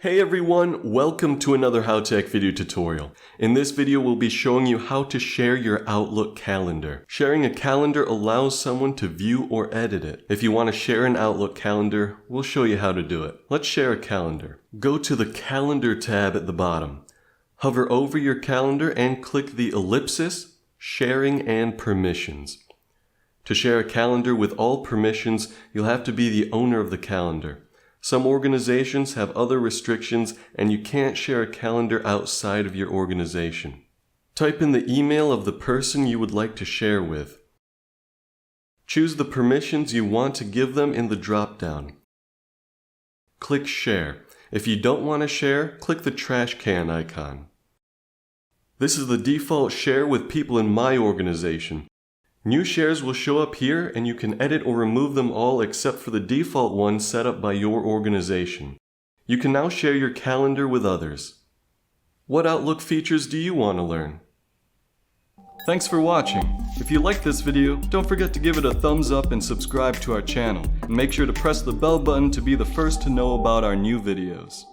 Hey everyone, welcome to another Howtech video tutorial. In this video we'll be showing you how to share your Outlook calendar. Sharing a calendar allows someone to view or edit it. If you want to share an Outlook calendar, we'll show you how to do it. Let's share a calendar. Go to the Calendar tab at the bottom. Hover over your calendar and click the ellipsis, Sharing and Permissions. To share a calendar with all permissions, you'll have to be the owner of the calendar. Some organizations have other restrictions and you can't share a calendar outside of your organization. Type in the email of the person you would like to share with. Choose the permissions you want to give them in the drop-down. Click Share. If you don't want to share, click the trash can icon. This is the default share with people in my organization. New shares will show up here and you can edit or remove them all except for the default one set up by your organization. You can now share your calendar with others. What Outlook features do you want to learn? Thanks for watching. If you liked this video, don't forget to give it a thumbs up and subscribe to our channel. And make sure to press the bell button to be the first to know about our new videos.